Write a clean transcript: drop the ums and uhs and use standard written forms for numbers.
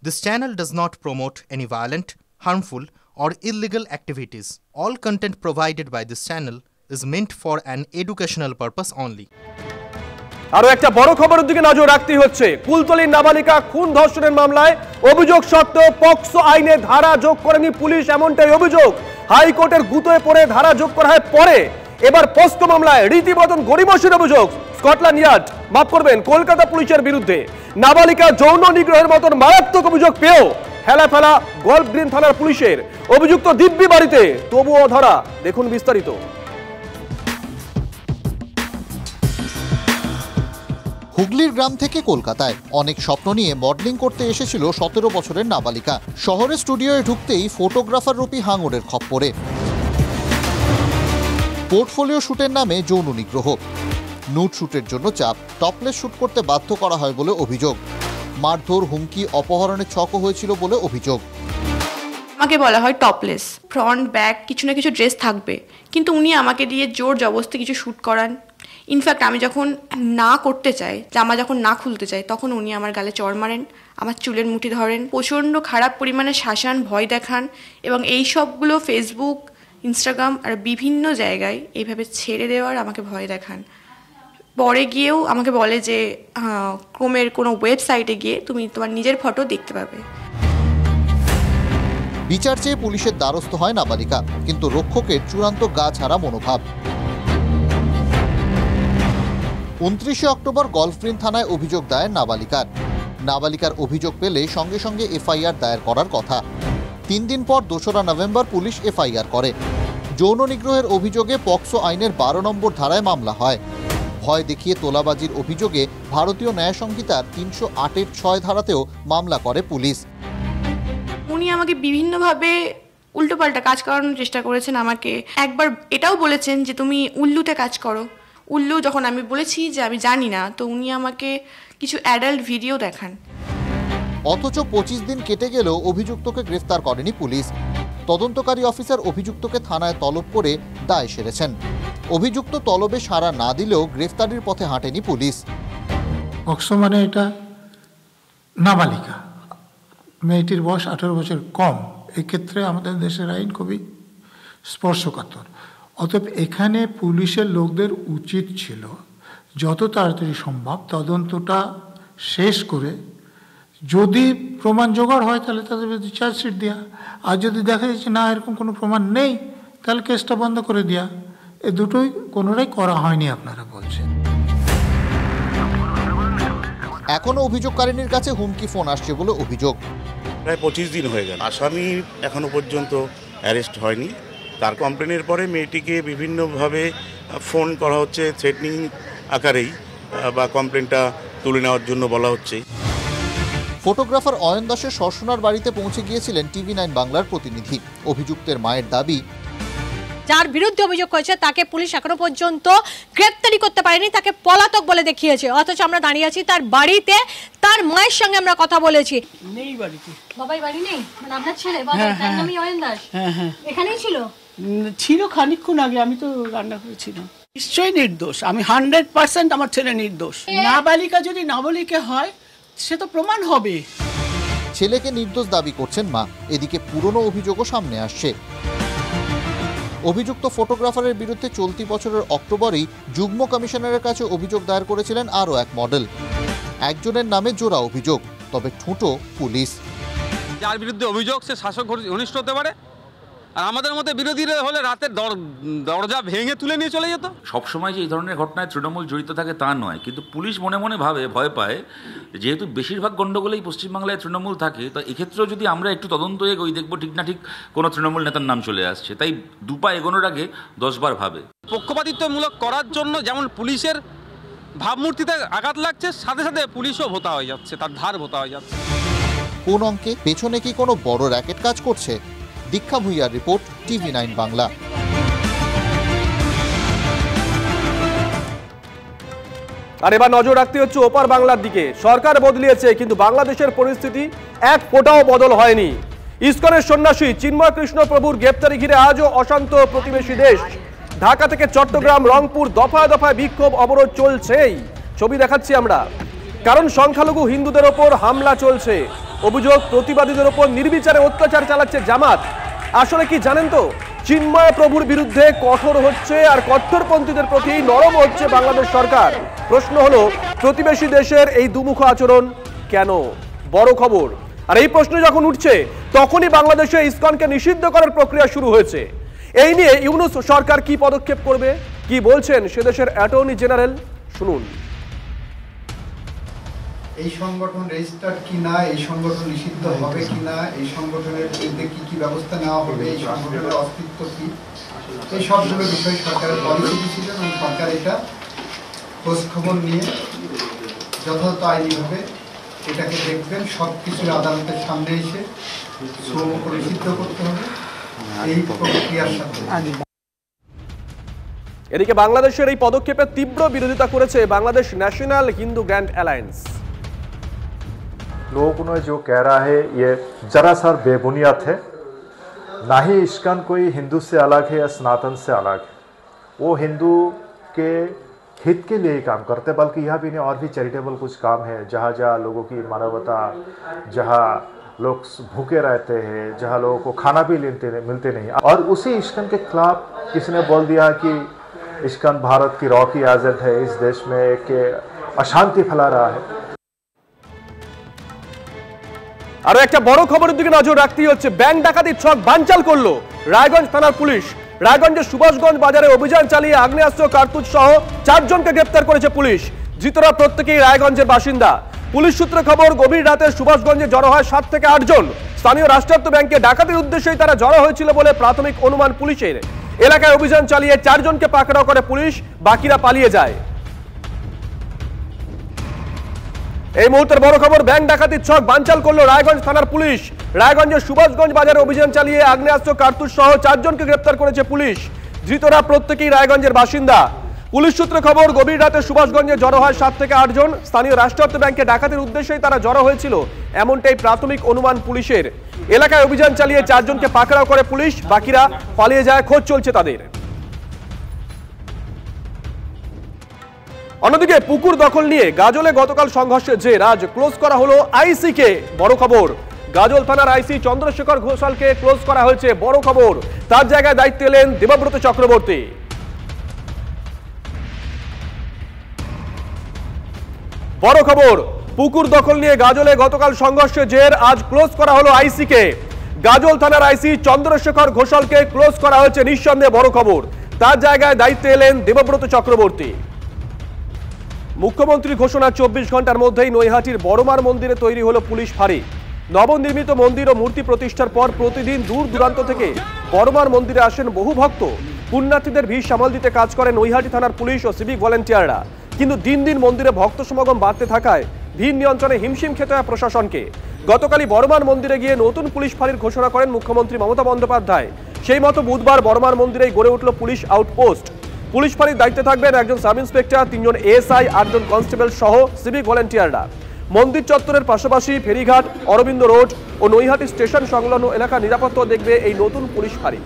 This channel does not promote any violent, harmful, or illegal activities. All content provided by this channel is meant for an educational purpose only. আরো একটা বড় খবরের দিকে নজর রাখতে হচ্ছে। কুলতলির নাবালিকা খুন ধর্ষণের মামলায় অভিযোগ সত্ত্বেও পক্সো আইনে ধারা যোগ করেনি পুলিশ, এমনটাই অভিযোগ। হাইকোর্টের গুতোয় পড়ে ধারা যোগ করা হয় পরে। এবার পক্সো মামলায় রীতিমতন গড়িমসির অভিযোগ স্কটল্যান্ড ইয়ার্ড, মাফ করবেন, কলকাতা পুলিশের বিরুদ্ধে। নাবালিকা যৌন নিগ্রহের মতন মারাত্মক অভিযোগ পেয়েও হেলাফেলা গল্ফ গ্রিন থানার পুলিশের। অভিযুক্ত দিব্যি বাড়িতে, তবুও ধরা। দেখুন বিস্তারিত। হুগলির গ্রাম থেকে কলকাতায় অনেক স্বপ্ন নিয়ে মডেলিং করতে এসেছিল 17 বছরের নাবালিকা। শহরের স্টুডিওয়ে ঢুকতেই ফটোগ্রাফার রূপী হাঙরের খপ্পরে। পোর্টফোলিও শুটের নামে যৌন নিগ্রহ, নুড শুটের জন্য চাপ, টপলেস শুট করতে বাধ্য করা হয় বলে অভিযোগ। মারধর, হুমকি, অপহরণের ছকও হয়েছিল বলে অভিযোগ। আমাকে বলা হয় টপলেস, ফ্রন্ট ব্যাক কিছু না কিছু ড্রেস থাকবে, কিন্তু উনি আমাকে দিয়ে জোর জবরদস্তি কিছু শ্যুট করান। ইনফ্যাক্ট আমি যখন না করতে চাই, জামা যখন না খুলতে চাই, তখন উনি আমার গালে চড় মারেন, আমার চুলের মুঠি ধরেন, প্রচণ্ড খারাপ পরিমাণে শাসান, ভয় দেখান, এবং এই সবগুলো ফেসবুক, ইনস্টাগ্রাম আর বিভিন্ন জায়গায় এইভাবে ছেড়ে দেওয়ার আমাকে ভয় দেখান। পরে গিয়েও আমাকে বলে যে ক্রোমের কোনো ওয়েবসাইটে গিয়ে তুমি তোমার নিজের ফটো দেখতে পাবে। বিচার চেয়ে পুলিশের দ্বারস্থ হয় নাবালিকা, কিন্তু রক্ষকের চূড়ান্ত গা ছাড়া মনোভাব। 29 অক্টোবর গল্ফ গ্রিন থানায় অভিযোগ দায়ের নাবালিকার অভিযোগ পেলে সঙ্গে সঙ্গে এফআইআর দায়ের করার কথা। 3 দিন পর 2রা নভেম্বর পুলিশ এফআইআর করে। যৌন নিগ্রহের অভিযোগে পক্সো আইনের 12 নম্বর ধারায় মামলা হয়। ভয় দেখিয়ে তোলাবাজির অভিযোগে ভারতীয় ন্যায় সংহিতার 308-এর 6 ধারাতেও মামলা করে পুলিশ। উনি আমাকে বিভিন্নভাবে উল্টোপাল্টা কাজ করানোর চেষ্টা করেছেন। আমাকে একবার এটাও বলেছেন যে তুমি উল্লুতে কাজ করো। উল্লু যখন আমি বলেছি যে আমি জানি না, তো উনি আমাকে কিছু অ্যাডাল্ট ভিডিও দেখান। অথচ 25 দিন কেটে গেলেও অভিযুক্তকে গ্রেফতার করেনি পুলিশ। তদন্তকারী অফিসার অভিযুক্তকে থানায় তলব করে দায় সেরেছেন। অভিযুক্ত তলবে সাড়া না দিলেও গ্রেফতারির পথে হাঁটেনি পুলিশ। পক্সো মানে এটা নাবালিকা, মেয়েটির বয়স 18 বছর কম। এক্ষেত্রে আমাদের দেশের আইন খুবই স্পর্শকাতর। অতএব এখানে পুলিশের লোকদের উচিত ছিল যত তাড়াতাড়ি সম্ভব তদন্তটা শেষ করে, যদি প্রমাণ জোগাড় হয় তাহলে তাদের বিরুদ্ধে চার্জশিট দেওয়া, আর যদি দেখা যাচ্ছে না এরকম কোনো প্রমাণ নেই তাহলে কেসটা বন্ধ করে দেওয়া। এ দুটোই কোনোটাই করা হয়নি আপনারা বলছেন। এখনো অভিযোগকারিনীর কাছে হুমকি ফোন আসছে বলে অভিযোগ। প্রায় 25 দিন হয়ে গেল, আসামি এখনো পর্যন্ত অ্যারেস্ট হয়নি। তার কমপ্লেনের পরে মেয়েটিকে বিভিন্নভাবে ফোন করা হচ্ছে, থ্রেটনিং আকারেই, বা কমপ্লেনটা তুলে নেওয়ার জন্য বলা হচ্ছে। ফটোগ্রাফার অয়ন দাসের সরসোনার বাড়িতে পৌঁছে গিয়েছিলেন টিভি9 বাংলার প্রতিনিধি। অভিযুক্তের মায়ের দাবি, যার বিরুদ্ধে অভিযোগ করেছে তাকে পুলিশ এখনো পর্যন্ত গ্রেপ্তারি করতে পারেনি, তাকে পলাতক বলে দেখিয়েছে। অথচ আমরা দাঁড়িয়ে আছি তার বাড়িতে, তার মায়ের সঙ্গে আমরা কথা বলেছি। নেই বাড়িতে, বাবাই বাড়ি নেই, মানে আপনার ছেলে বাবা, তার নামই অয়ন দাস। হ্যাঁ, এখানেই ছিল খানিকক্ষণ আগে, আমি তো রান্না করেছিলাম। নিশ্চয়ই নির্দোষ, আমি 100% আমার ছেলে নির্দোষ। নাবালিকা যদি নাবালিকা হয় সে তো প্রমাণ হবে। ছেলেকে নির্দোষ দাবি করছেন মা। এদিকে পুরনো অভিযোগও সামনে আসছে। অভিযুক্ত ফটোগ্রাফারের বিরুদ্ধে চলতি বছরের অক্টোবরেই যুগ্ম কমিশনারের কাছে অভিযোগ দায়ের করেছিলেন আরও এক মডেল। একজনের নামে জোড়া অভিযোগ, তবে ঠুঁটো পুলিশ। যার বিরুদ্ধে অভিযোগ সে শাসক ঘনিষ্ঠ হতে পারে, আর আমাদের মধ্যে বিরোধীরা হলে রাতের দরজা ভেঙে তুলে নিয়ে চলে যেত। সবসময় যে এই ধরনের ঘটনায় তৃণমূল জড়িত থাকে তা নয়, কিন্তু পুলিশ মনে মনে ভাবে, ভয় পায়, যেহেতু বেশিরভাগ গণ্ডগোলেই পশ্চিমবাংলায় তৃণমূল থাকে, তো এক্ষেত্রেও যদি আমরা একটু তদন্ত এগোই দেখবো ঠিক না ঠিক কোনো তৃণমূল নেতার নাম চলে আসছে। তাই দুপা এগোনোর আগে 10 বার ভাবে। পক্ষপাতিত্বমূলক করার জন্য যেমন পুলিশের ভাবমূর্তিতে আঘাত লাগছে, সাথে সাথে পুলিশও ভোতা হয়ে যাচ্ছে, তার ধার ভোতা হয়ে যাচ্ছে। কোন অঙ্কে পেছনে কি কোনো বড় র্যাকেট কাজ করছে? দীক্ষা ভুইয়ার রিপোর্ট, টিভি9 বাংলা। আর এবার নজর রাখতে হচ্ছে ওপার বাংলার দিকে। সরকার বদলিয়েছে, কিন্তু বাংলাদেশের পরিস্থিতি এক ফোঁটাও বদল হয়নি। ইসকনের সন্ন্যাসী চিন্ময় কৃষ্ণ প্রভুর গ্রেপ্তারি ঘিরে আজও অশান্ত প্রতিবেশী দেশ। ঢাকা থেকে চট্টগ্রাম, রংপুর দফায় দফায় বিক্ষোভ, অবরোধ চলছেই। ছবি দেখাচ্ছি আমরা। কারণ সংখ্যালঘু হিন্দুদের ওপর হামলা চলছে। অভিযোগ প্রতিবাদীদের উপর নির্বিচারে অত্যাচার চালাচ্ছে জামাত। আসলে কি জানেন তো, চিন্ময় প্রভুর বিরুদ্ধে কঠোর হচ্ছে আর কট্টরপন্থীদের প্রতি নরম হচ্ছে বাংলাদেশ সরকার। প্রশ্ন হলো, প্রতিবেশী দেশের এই দুমুখ আচরণ কেন? বড় খবর। আর এই প্রশ্ন যখন উঠছে তখনই বাংলাদেশে ইসকনকে নিষিদ্ধ করার প্রক্রিয়া শুরু হয়েছে। এই নিয়ে ইউনূস সরকার কি পদক্ষেপ করবে, কি বলছেন সে দেশের অ্যাটর্নি জেনারেল, শুনুন। এই সংগঠন রেজিস্টার্ড কিনা, এই সংগঠন নিষিদ্ধ হবে কিনা, এই সংগঠনের বিরুদ্ধে কি কি ব্যবস্থা নেওয়া হবে, এই সংগঠনের অস্তিত্ব কি, এই সবগুলো বিষয়ে সরকারের পলিসি ছিল এবং সরকার এটা খোঁজ খবর নিয়ে যথাযথ আইনিভাবে এটাকে দেখবেন। সব কিছু আদালতের সামনে এসে নিষিদ্ধ করতে হবে এই প্রক্রিয়ার সাথে। এদিকে বাংলাদেশের এই পদক্ষেপের তীব্র বিরোধিতা করেছে Bangladesh national Hindu grand alliance. लोगों ने जो कह रहा है ये जरा सा बेबुनियाद है। ना ही इस्कॉन कोई हिंदू से अलग है या सनातन से अलग है, वो हिंदू के हित के लिए ही काम करते, बल्कि यहाँ भी नहीं और भी चैरिटेबल कुछ काम है जहाँ जहाँ लोगों की मानवता, जहाँ लोग भूखे रहते हैं, जहाँ लोगों को खाना भी मिलते नहीं। और उसी इस्कॉन के खिलाफ किसी ने बोल दिया कि इस्कॉन भारत की रॉकी एजेंट है, इस देश में एक अशांति फैला रहा है। আরো একটা বড় খবরের দিকে নজর রাখতেই হচ্ছে। ব্যাংক ডাকাতির ছক বানচাল করলো রায়গঞ্জ থানার পুলিশ। রায়গঞ্জের সুভাষগঞ্জ বাজারে অভিযান চালিয়ে আগ্নেয়াস্ত্র, কার্তুজ সহ 4 জনকে গ্রেপ্তার করেছে পুলিশ। ধৃতরা প্রত্যেকেই রায়গঞ্জের বাসিন্দা। পুলিশ সূত্রে খবর, গভীর রাতে সুভাষগঞ্জে জড়ো হয় 7 থেকে 8 জন। স্থানীয় রাষ্ট্রায়ত্ত ব্যাংকে ডাকাতির উদ্দেশ্যেই তারা জড়ো হয়েছিল বলে প্রাথমিক অনুমান পুলিশের। এলাকায় অভিযান চালিয়ে 4 জনকে পাকড়াও করে পুলিশ, বাকিরা পালিয়ে যায়। এই মুহূর্তের বড় খবর, ব্যাংক ডাকাতির ছক বানচাল করলো রায়গঞ্জ থানার পুলিশ। রায়গঞ্জের সুভাষগঞ্জ বাজারে অভিযান চালিয়ে আগ্নেয়াস্ত্র, কার্তুজ সহ 4 জনকে গ্রেপ্তার করেছে পুলিশ। ধৃতরা প্রত্যেকেই রায়গঞ্জের বাসিন্দা। পুলিশ সূত্রে খবর, গভীর রাতে সুভাষগঞ্জে জড়ো হয় 7 থেকে 8 জন। স্থানীয় রাষ্ট্রায়ত্ত ব্যাংকে ডাকাতির উদ্দেশ্যেই তারা জড়ো হয়েছিল, এমনটাই প্রাথমিক অনুমান পুলিশের। এলাকায় অভিযান চালিয়ে 4 জনকে পাকড়াও করে পুলিশ, বাকিরা পালিয়ে যায়, খোঁজ চলছে তাদের। অন্যদিকে পুকুর দখল নিয়ে গাজলে গতকাল সংঘর্ষের জের আজ ক্লোজ করা হলো আইসি কে। বড় খবর, গাজল থানার আইসি চন্দ্রশেখর ঘোষালকে ক্লোজ করা হয়েছে। বড় খবর, তার জায়গায় দায়িত্ব এলেন দেবব্রত চক্রবর্তী। বড় খবর, পুকুর দখল নিয়ে গাজলে গতকাল সংঘর্ষের জের আজ ক্লোজ করা হলো আইসি কে। গাজল থানার আইসি চন্দ্রশেখর ঘোষালকে ক্লোজ করা হয়েছে নিঃসন্দেহে। বড় খবর, তার জায়গায় দায়িত্ব এলেন দেবব্রত চক্রবর্তী। মুখ্যমন্ত্রী ঘোষণা, 24 ঘন্টার মধ্যেই নৈহাটির বড়মার মন্দিরে তৈরি হলো পুলিশ ফাঁড়ি। নবনির্মিত মন্দির ও মূর্তি প্রতিষ্ঠার পর প্রতিদিন দূর দূরান্ত থেকে বড়মার মন্দিরে আসেন বহু ভক্ত। পুণ্যার্থীদের ভিড় সামাল দিতে কাজ করে নৈহাটি থানার পুলিশ ও সিভিক ভলেন্টিয়াররা। কিন্তু দিন দিন মন্দিরে ভক্ত সমাগম বাড়তে থাকায় ভিড় নিয়ন্ত্রণে হিমশিম খেতে হয় প্রশাসনকে। গতকালই বড়মার মন্দিরে গিয়ে নতুন পুলিশ ফাঁড়ির ঘোষণা করেন মুখ্যমন্ত্রী মমতা বন্দ্যোপাধ্যায়। সেই মতো বুধবার বড়মার মন্দিরেই গড়ে উঠল পুলিশ আউটপোস্ট। পুলিশ ফাঁড়ির দায়িত্বে থাকবেন একজন সাব ইন্সপেক্টর, 3 জন এএসআই, 8 জন কনস্টেবল সহ সিভিক ভলেন্টিয়াররা। মন্দির চত্বরের পাশাপাশি ফেরিঘাট, অরবিন্দ রোড ও নৈহাটি স্টেশন সংলগ্ন এলাকা নিরাপত্তা দেখবে এই নতুন পুলিশ ফাঁড়ি।